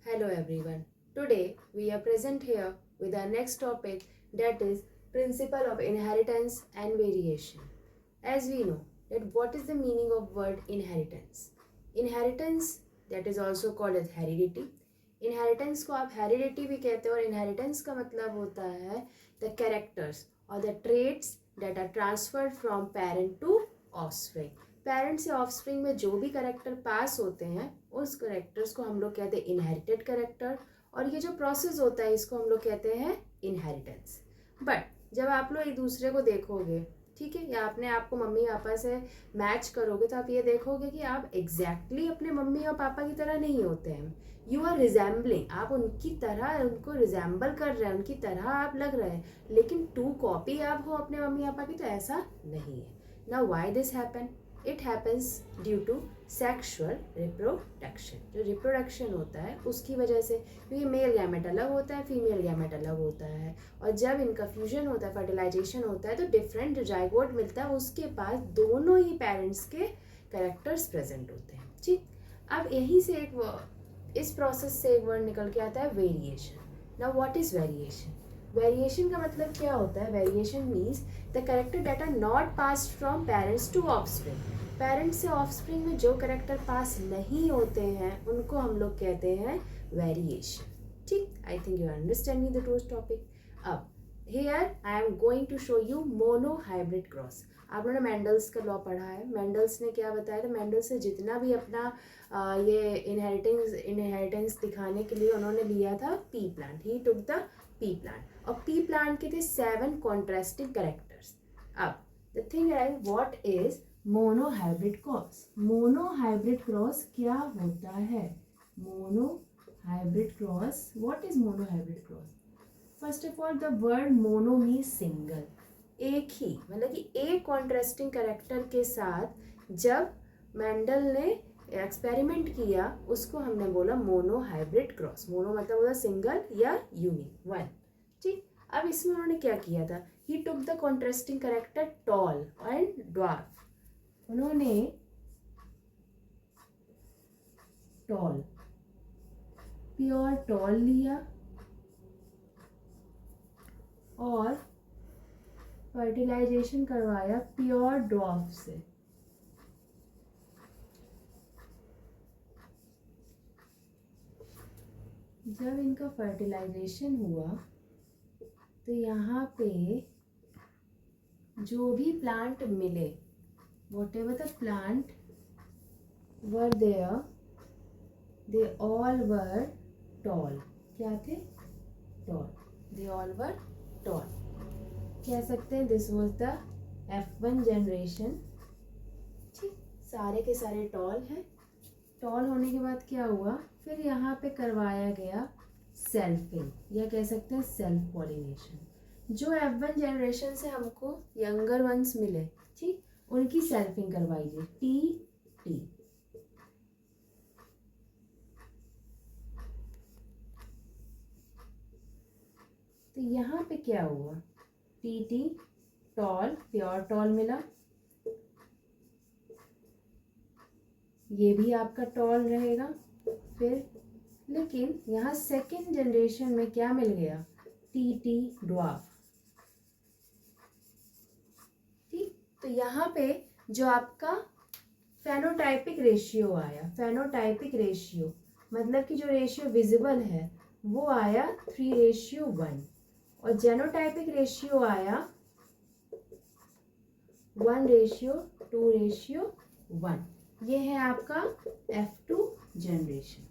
Hello everyone. Today we are present here with our next topic, that is principle of inheritance and variation. As we know that what is the meaning of word inheritance? Inheritance, that is also called as heredity. Inheritance को आप heredity भी कहते हो और inheritance का मतलब होता है the characters or the traits that are transferred from parent to offspring. Parent से ऑफस्प्रिंग में जो भी करेक्टर पास होते हैं उस करेक्टर्स को हम लोग कहते हैं इनहेरिटेड करेक्टर, और ये जो प्रोसेस होता है इसको हम लोग कहते हैं इनहेरिटेंस. बट जब आप लोग एक दूसरे को देखोगे, ठीक है, या अपने आप को मम्मी पापा से मैच करोगे तो आप ये देखोगे कि आप एग्जैक्टली अपने मम्मी और पापा की तरह नहीं होते हैं. यू आर रिजेंबलिंग, आप उनकी तरह उनको रिजेंबल कर रहे हैं, उनकी तरह आप लग रहे हैं, लेकिन टू कॉपी आप हो अपने मम्मी पापा की, तो ऐसा नहीं है. Now why this happen? It happens due to sexual reproduction. जो रिप्रोडक्शन होता है उसकी वजह से, क्योंकि मेल गैमेट अलग होता है, फीमेल गैमेट अलग होता है, और जब इनका फ्यूजन होता है, फर्टिलाइजेशन होता है, तो डिफरेंट जो जाइगोट मिलता है उसके पास दोनों ही पेरेंट्स के कैरेक्टर्स प्रेजेंट होते हैं. ठीक, अब यहीं से इस प्रोसेस से एक वर्ड निकल के आता है variation. Now what is variation? Variation का मतलब क्या होता है? Variation means the character that are not passed from parents to offspring. Parents से ऑफस्प्रिंग में जो करेक्टर पास नहीं होते हैं उनको हम लोग कहते हैं वेरिएशन. ठीक, I think you are understanding the two topic. अब here I am going to show you mono hybrid cross. आप लोगों ने मेंडल्स का लॉ पढ़ा है. मेंडल्स ने क्या बताया था? मेंडल्स से जितना भी अपना ये इनहेरिटेंस दिखाने के लिए उन्होंने लिया था P plant. He took the P plant, और पी प्लांट के थे 7 कॉन्ट्रास्टिंग करेक्टर्स. अब द थिंग है, what is mono hybrid cross? Mono hybrid cross क्या होता है? Mono hybrid cross, what is mono hybrid cross? First of all the word mono means single. एक ही, मतलब कि एक कॉन्ट्रास्टिंग करेक्टर के साथ जब मेंडल ने एक्सपेरिमेंट किया उसको हमने बोला मोनो हाइब्रिड क्रॉस. मोनो मतलब होता सिंगल या यूनिक, वन. ठीक, अब इसमें उन्होंने क्या किया था? He took the contrasting character tall and dwarf. उन्होंने टॉल, प्योर टॉल लिया और फर्टिलाइजेशन करवाया प्योर ड्वार्फ से. जब इनका फर्टिलाइजेशन हुआ तो यहाँ पे जो भी प्लांट मिले, whatever the plant were there, they all were tall. क्या थे? tall. They all were tall. कह सकते हैं this was the F1 generation. ठीक, सारे के सारे टॉल हैं. टॉल होने के बाद क्या हुआ? फिर यहाँ पे करवाया गया सेल्फिंग, या कह सकते हैं सेल्फ पॉलिनेशन. जो F1 जनरेशन से हमको यंगर वंस मिले, ठीक, उनकी सेल्फिंग करवाई गई, टी. तो यहाँ पे क्या हुआ? टी टॉल, प्योर टॉल मिला, ये भी आपका टॉल रहेगा. फिर लेकिन यहाँ सेकेंड जनरेशन में क्या मिल गया? T dwarf. ठीक, तो यहाँ पे जो आपका फेनोटाइपिक रेशियो आया, फेनोटाइपिक रेशियो मतलब कि जो रेशियो विजिबल है वो आया 3:1, और जेनोटाइपिक रेशियो आया 1:2:1. ये है आपका F2 जनरेशन.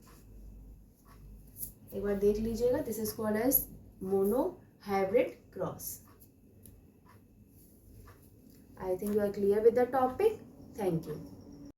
एक बार देख लीजिएगा. This is called as mono hybrid cross. I think you are clear with the topic. Thank you.